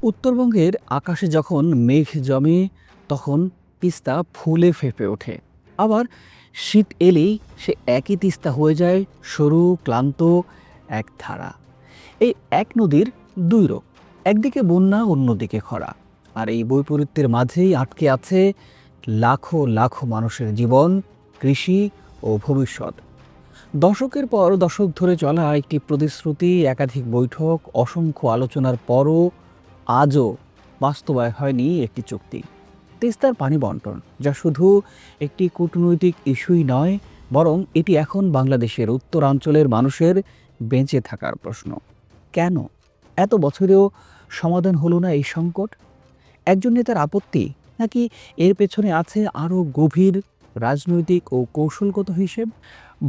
উত্তরবঙ্গের আকাশে যখন মেঘ জমে তখন তিস্তা ফুলে ফেঁপে ওঠে। আবার শীত এলেই সে একই তিস্তা হয়ে যায় সরু ক্লান্ত এক ধারা। এই এক নদীর দুই রূপ, একদিকে বন্যা অন্যদিকে খরা। আর এই বৈপরীত্যের মাঝেই আটকে আছে লাখো লাখো মানুষের জীবন, কৃষি ও ভবিষ্যৎ। দশকের পর দশক ধরে চলা একটি প্রতিশ্রুতি, একাধিক বৈঠক, অসংখ্য আলোচনার পরও আজও বাস্তবায়ন হয়নি একটি চুক্তি। তিস্তার পানি বন্টন, যা শুধু একটি কূটনৈতিক ইস্যুই নয়, বরং এটি এখন বাংলাদেশের উত্তরাঞ্চলের মানুষের বেঁচে থাকার প্রশ্ন। কেন এত বছরেও সমাধান হলো না এই সংকট? একজন নেতার আপত্তি, নাকি এর পেছনে আছে আরও গভীর রাজনৈতিক ও কৌশলগত হিসেব?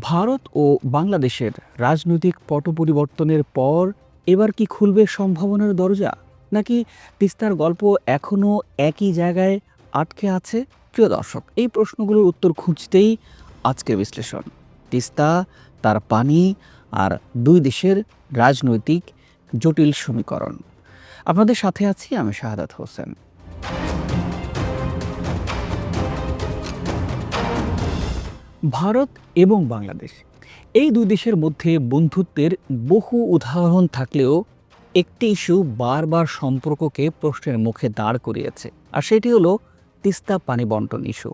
ভারত ও বাংলাদেশের রাজনৈতিক পট পরিবর্তনের পর এবার কি খুলবে সম্ভাবনার দরজা, নাকি তিস্তার গল্প এখনও একই জায়গায় আটকে আছে? প্রিয় দর্শক, এই প্রশ্নগুলোর উত্তর খুঁজতেই আজকের বিশ্লেষণ। তিস্তা, তার পানি আর দুই দেশের রাজনৈতিক জটিল সমীকরণ। আপনাদের সাথে আছি আমি শাহাদাত হোসেন। ভারত এবং বাংলাদেশ, এই দুই দেশের মধ্যে বন্ধুত্বের বহু উদাহরণ থাকলেও একটি ইস্যু বারবার সম্পর্ককে প্রশ্নের মুখে দাঁড় করিয়েছে, আর সেটি হলো তিস্তা পানি বন্টন ইস্যু।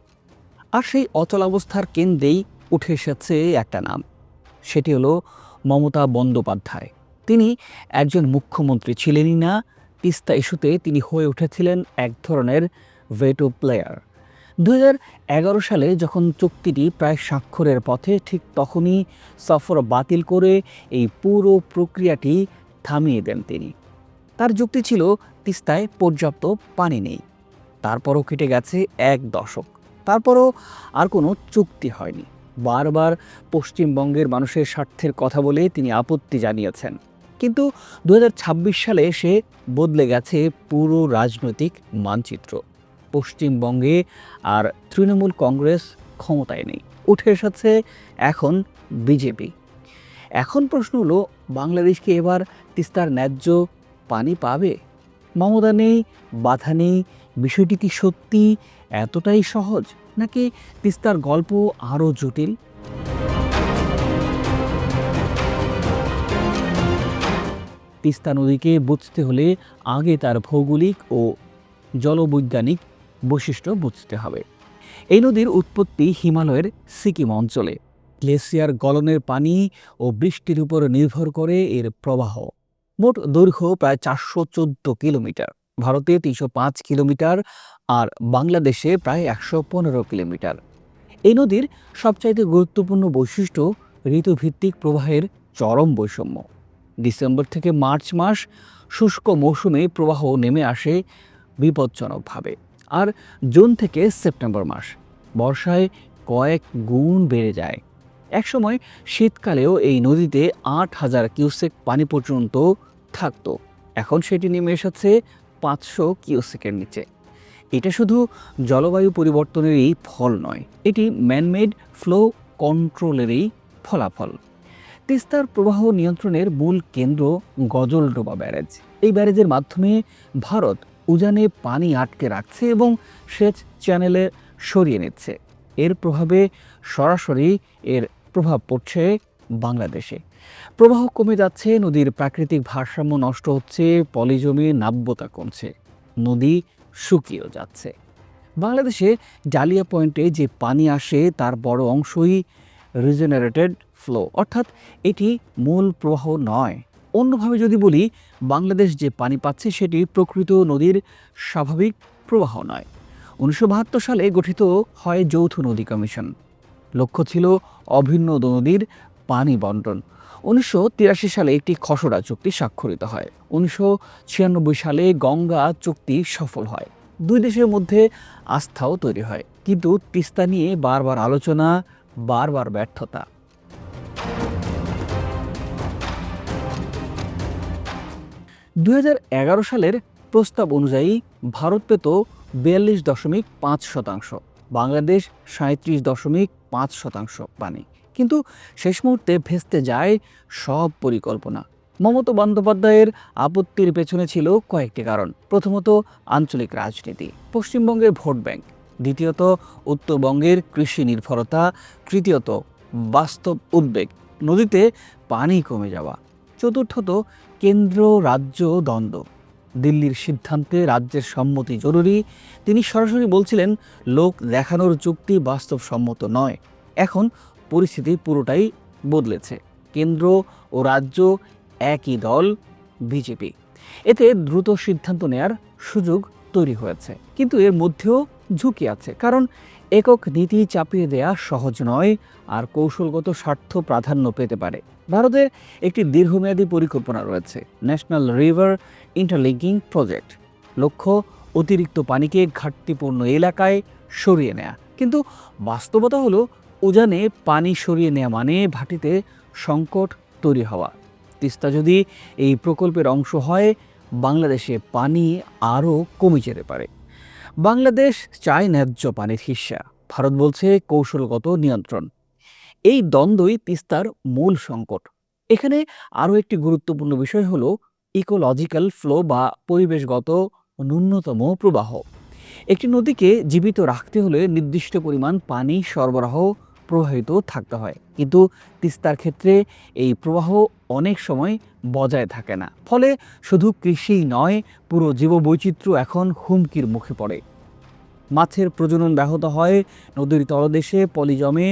আর সেই অচলাবস্থার কেন্দ্রেই উঠে এসেছে একটা নাম, সেটি হলো মমতা বন্দ্যোপাধ্যায়। তিনি একজন মুখ্যমন্ত্রী ছিলেনই না, তিস্তা ইস্যুতে তিনি হয়ে উঠেছিলেন এক ধরনের ভেটো প্লেয়ার। 2011 সালে যখন চুক্তিটি প্রায় স্বাক্ষরের পথে, ঠিক তখনই সফর বাতিল করে এই পুরো প্রক্রিয়াটি থামিয়ে দেন তিনি। তার যুক্তি ছিল তিস্তায় পর্যাপ্ত পানি নেই। তারপরও কেটে গেছে এক দশক, তারপরও আর কোনো চুক্তি হয়নি। বারবার পশ্চিমবঙ্গের মানুষের স্বার্থের কথা বলে তিনি আপত্তি জানিয়েছেন, কিন্তু 2026 সালে এসে বদলে গেছে পুরো রাজনৈতিক মানচিত্র। পশ্চিমবঙ্গে আর তৃণমূল কংগ্রেস ক্ষমতায় নেই, উঠে এসেছে এখন বিজেপি। এখন প্রশ্ন হলো, বাংলাদেশ কি এবার তিস্তার ন্যায্য পানি পাবে? মমতা নেই, বাধা নেই, বিষয়টি কি সত্যি এতটাই সহজ, নাকি তিস্তার গল্প আরও জটিল? তিস্তা নদীকে বুঝতে হলে আগে তার ভৌগোলিক ও জলবৈজ্ঞানিক বৈশিষ্ট্য বুঝতে হবে। এই নদীর উৎপত্তি হিমালয়ের সিকিম অঞ্চলে। গ্লেসিয়ার গলনের পানি ও বৃষ্টির উপর নির্ভর করে এর প্রবাহ। মোট দৈর্ঘ্য প্রায় 414 কিলোমিটার, ভারতে 305 কিলোমিটার আর বাংলাদেশে প্রায় 115 কিলোমিটার। এই নদীর সবচাইতে গুরুত্বপূর্ণ বৈশিষ্ট্য ঋতুভিত্তিক প্রবাহের চরম বৈষম্য। ডিসেম্বর থেকে মার্চ মাস শুষ্ক মৌসুমে প্রবাহ নেমে আসে বিপজ্জনকভাবে, আর জুন থেকে সেপ্টেম্বর মাস বর্ষায় কয়েক গুণ বেড়ে যায়। একসময় শীতকালেও এই নদীতে 8,000 কিউসেক পানি পর্যন্ত থাকতো, এখন সেটি নেমে এসেছে 500 কিউসেকের নিচে। এটা শুধু জলবায়ু পরিবর্তনেরই ফল নয়, এটি ম্যানমেড ফ্লো কন্ট্রোলেরই ফলাফল। তিস্তার প্রবাহ নিয়ন্ত্রণের মূল কেন্দ্র গজলডোবা ব্যারেজ। এই ব্যারেজের মাধ্যমে ভারত উজানে পানি আটকে রাখছে এবং সেচ চ্যানেলে সরিয়ে নিচ্ছে। এর প্রভাবে সরাসরি এর প্রভাব পড়ছে বাংলাদেশে। প্রবাহ কমে যাচ্ছে, নদীর প্রাকৃতিক ভারসাম্য নষ্ট হচ্ছে, পলিজমে নাব্যতা কমছে, নদী শুকিয়েও যাচ্ছে। বাংলাদেশে ডালিয়া পয়েন্টে যে পানি আসে তার বড় অংশই রিজেনারেটেড ফ্লো, অর্থাৎ এটি মূল প্রবাহ নয়। অন্যভাবে যদি বলি, বাংলাদেশ যে পানি পাচ্ছে সেটি প্রকৃত নদীর স্বাভাবিক প্রবাহ নয়। 1972 সালে গঠিত হয় যৌথ নদী কমিশন। লক্ষ্য ছিল অভিন্ন নদীর পানি বন্টন। 1983 সালে একটি খসড়া চুক্তি স্বাক্ষরিত হয়। 1996 সালে গঙ্গা চুক্তি সফল হয়। দুই দেশের মধ্যে আস্থাও তৈরি হয়, কিন্তু তিস্তা নিয়ে বারবার আলোচনা, বারবার ব্যর্থতা। 2011 সালের প্রস্তাব অনুযায়ী ভারত পেত 42.5%, বাংলাদেশ 37.5% পানি। কিন্তু শেষ মুহূর্তে ভেস্তে যায় সব পরিকল্পনা। মমতা বন্দ্যোপাধ্যায়ের আপত্তির পেছনে ছিল কয়েকটি কারণ। প্রথমত, আঞ্চলিক রাজনীতি, পশ্চিমবঙ্গের ভোট ব্যাংক; দ্বিতীয়ত, উত্তরবঙ্গের কৃষি নির্ভরতা; তৃতীয়ত, বাস্তব উদ্বেগ, নদীতে পানি কমে যাওয়া; চতুর্থত, কেন্দ্র রাজ্য দ্বন্দ্ব, দিল্লির সিদ্ধান্তে রাজ্যের সম্মতি জরুরি। তিনি সরাসরি বলছিলেন, লোক দেখানোর চুক্তি বাস্তবসম্মত নয়। এখন পরিস্থিতি পুরোটাই বদলেছে। কেন্দ্র ও রাজ্য একই দল, বিজেপি। এতে দ্রুত সিদ্ধান্ত নেয়ার সুযোগ তৈরি হয়েছে, কিন্তু এর মধ্যেও ঝুঁকি আছে। কারণ একক নীতি চাপিয়ে দেয়া সহজ নয়, আর কৌশলগত স্বার্থ প্রাধান্য পেতে পারে। ভারতের একটি দীর্ঘমেয়াদী পরিকল্পনা রয়েছে, ন্যাশনাল রিভার ইন্টারলিঙ্কিং প্রজেক্ট। লক্ষ্য অতিরিক্ত পানিকে ঘাটতিপূর্ণ এলাকায় সরিয়ে নেয়া। কিন্তু বাস্তবতা হলো, উজানে পানি সরিয়ে নেওয়া মানে ভাটিতে সংকট তৈরি হওয়া। তিস্তা যদি এই প্রকল্পের অংশ হয়, বাংলাদেশে পানি আরও কমে যেতে পারে। বাংলাদেশ চায় ন্যায্য পানির হিস্সা, ভারত বলছে কৌশলগত নিয়ন্ত্রণ। এই দ্বন্দ্বই তিস্তার মূল সংকট। এখানে আরও একটি গুরুত্বপূর্ণ বিষয় হলো ইকোলজিক্যাল ফ্লো বা পরিবেশগত ন্যূনতম প্রবাহ। একটি নদীকে জীবিত রাখতে হলে নির্দিষ্ট পরিমাণ পানি সরবরাহ প্রবাহিত থাকতে হয়, কিন্তু তিস্তার ক্ষেত্রে এই প্রবাহ অনেক সময় বজায় থাকে না। ফলে শুধু কৃষিই নয়, পুরো জীববৈচিত্র্য এখন হুমকির মুখে পড়ে। মাছের প্রজনন ব্যাহত হয়, নদীর তলদেশে পলি জমে,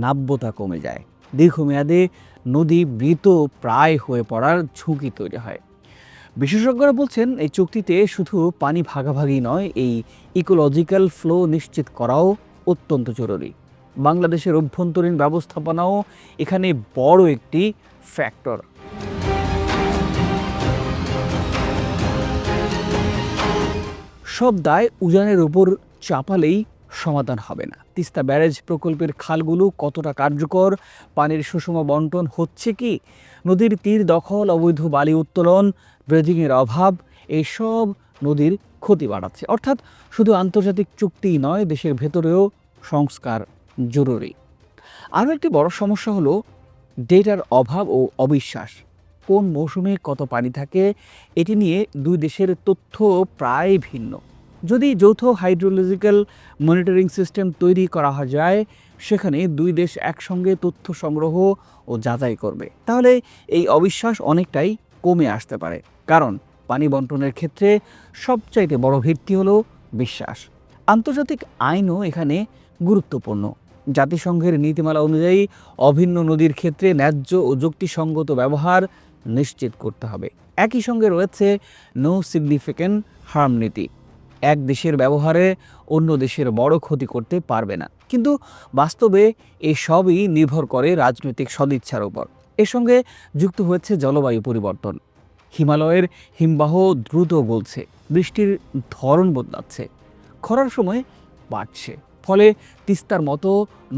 নাব্যতা কমে যায়। দীর্ঘমেয়াদে নদী মৃত প্রায় হয়ে পড়ার ঝুঁকি তৈরি হয়। বিশেষজ্ঞরা বলছেন, এই চুক্তিতে শুধু পানি ভাগাভাগি নয়, এই ইকোলজিক্যাল ফ্লো নিশ্চিত করাও অত্যন্ত জরুরি। বাংলাদেশের অভ্যন্তরীণ ব্যবস্থাপনাও এখানে বড় একটি ফ্যাক্টর। সব দায় উজানের উপর চাপালেই সমাধান হবে না। তিস্তা ব্যারেজ প্রকল্পের খালগুলো কতটা কার্যকর, পানির সুষম বন্টন হচ্ছে কি, নদীর তীর দখল, অবৈধ বালি উত্তোলন, ব্রেজিংয়ের অভাব, এইসব নদীর ক্ষতি বাড়াচ্ছে। অর্থাৎ শুধু আন্তর্জাতিক চুক্তিই নয়, দেশের ভেতরেও সংস্কার জরুরি। আরও একটি বড় সমস্যা হলো ডেটার অভাব ও অবিশ্বাস। কোন মৌসুমে কত পানি থাকে, এটি নিয়ে দুই দেশের তথ্য প্রায় ভিন্ন। যদি যৌথ হাইড্রোলজিক্যাল মনিটরিং সিস্টেম তৈরি করা যায়, সেখানে দুই দেশ একসঙ্গে তথ্য সংগ্রহ ও যাচাই করবে, তাহলে এই অবিশ্বাস অনেকটাই কমে আসতে পারে। কারণ পানি বন্টনের ক্ষেত্রে সবচাইতে বড় ভিত্তি হলো বিশ্বাস। আন্তর্জাতিক আইনও এখানে গুরুত্বপূর্ণ। জাতিসংঘের নীতিমালা অনুযায়ী অভিন্ন নদীর ক্ষেত্রে ন্যায্য ও যুক্তিসঙ্গত ব্যবহার নিশ্চিত করতে হবে। একই সঙ্গে রয়েছে নো সিগনিফিক্যান্ট হার্ম নীতি। এক দেশের ব্যবহারে অন্য দেশের বড় ক্ষতি করতে পারবে না। কিন্তু বাস্তবে এসবই নির্ভর করে রাজনৈতিক সদিচ্ছার উপর। এর সঙ্গে যুক্ত হয়েছে জলবায়ু পরিবর্তন। হিমালয়ের হিমবাহ দ্রুত গলছে, বৃষ্টির ধরন বদলাচ্ছে, খরার সময় বাড়ছে। ফলে তিস্তার মতো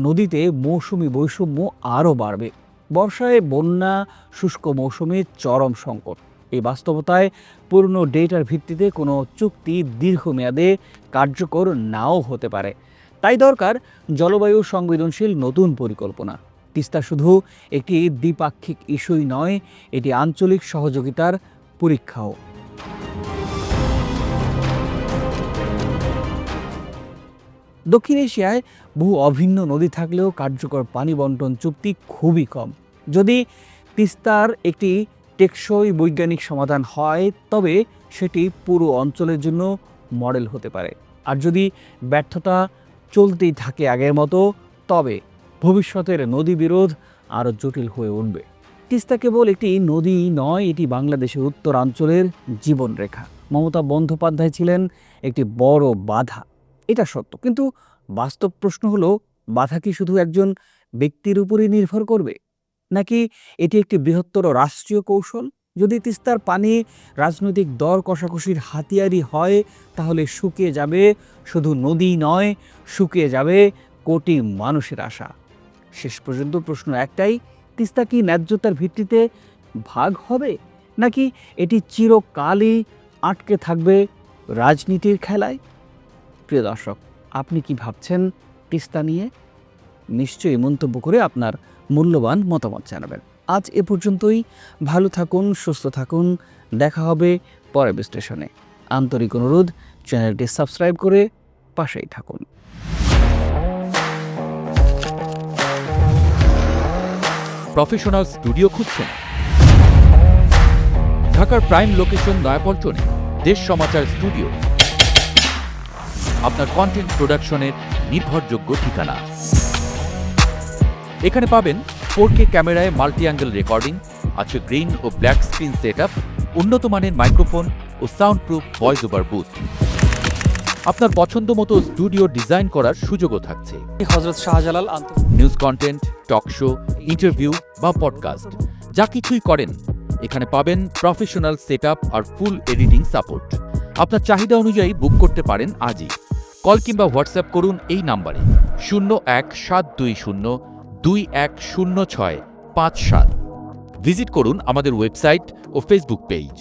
নদীতে মৌসুমি বৈষম্য আরও বাড়বে। বর্ষায় বন্যা, শুষ্ক মৌসুমে চরম সংকট। এই বাস্তবতায় পুরনো ডেটার ভিত্তিতে কোনো চুক্তি দীর্ঘমেয়াদে কার্যকর নাও হতে পারে। তাই দরকার জলবায়ু সংবেদনশীল নতুন পরিকল্পনা। তিস্তা শুধু একটি দ্বিপাক্ষিক ইস্যুই নয়, এটি আঞ্চলিক সহযোগিতার পরীক্ষাও। দক্ষিণ এশিয়ায় বহু অভিন্ন নদী থাকলেও কার্যকর পানি বন্টন চুক্তি খুবই কম। যদি তিস্তার একটি টেকসই বৈজ্ঞানিক সমাধান হয়, তবে সেটি পুরো অঞ্চলের জন্য মডেল হতে পারে। আর যদি ব্যর্থতা চলতেই থাকে আগের মতো, তবে ভবিষ্যতের নদী বিরোধ আরও জটিল হয়ে উঠবে। তিস্তা কেবল একটি নদী নয়, এটি বাংলাদেশের উত্তরাঞ্চলের জীবনরেখা। মমতা বন্দ্যোপাধ্যায় ছিলেন একটি বড় বাধা, এটা সত্য। কিন্তু বাস্তব প্রশ্ন হলো, বাধা কি শুধু একজন ব্যক্তির উপরই নির্ভর করবে, নাকি এটি একটি বৃহত্তর রাষ্ট্রীয় কৌশল? যদি তিস্তার পানি রাজনৈতিক দর কষাকষির হাতিয়ারই হয়, তাহলে শুকিয়ে যাবে শুধু নদী নয়, শুকিয়ে যাবে কোটি মানুষের আশা। শেষ পর্যন্ত প্রশ্ন একটাই, তিস্তা কি ন্যায্যতার ভিত্তিতে ভাগ হবে, নাকি এটি চিরকালই আটকে থাকবে রাজনীতির খেলায়? প্রিয় দর্শক, আপনি কি ভাবছেন তিস্তা নিয়ে? নিশ্চয়ই মন্তব্য করে আপনার মূল্যবান মতামত জানাবেন। আজ এ পর্যন্তই। ভালো থাকুন, সুস্থ থাকুন। দেখা হবে পরের বিশ্লেষণে। আন্তরিক অনুরোধ, চ্যানেলটি সাবস্ক্রাইব করে পাশেই থাকুন। প্রফেশনাল স্টুডিও খুঁজছেন? ঢাকার প্রাইম লোকেশন নয়াপল্টনে দেশ সমাচার স্টুডিও আপনার কন্টেন্ট প্রোডাকশনের নির্ভরযোগ্য ঠিকানা। এখানে পাবেন 4K ক্যামেরায় মাল্টি অ্যাঙ্গেল রেকর্ডিং, আছে গ্রিন ও ব্ল্যাক স্ক্রিন সেটআপ, উন্নত মানের মাইক্রোফোন ও sound proof voice over booth. আপনার পছন্দ মতো স্টুডিও ডিজাইন করার সুযোগও থাকছে। Hazrat Shahjalal news content, talk show, interview বা পডকাস্ট যা কিছুই করেন এখানে পাবেন প্রফেশনাল সেটআপ আর ফুল এডিটিং সাপোর্ট। আপনার চাহিদা অনুযায়ী বুক করতে পারেন আজই। কল কিংবা হোয়াটসঅ্যাপ করুন এই নাম্বারে 017202106557। ভিজিট করুন আমাদের ওয়েবসাইট ও ফেসবুক পেজ।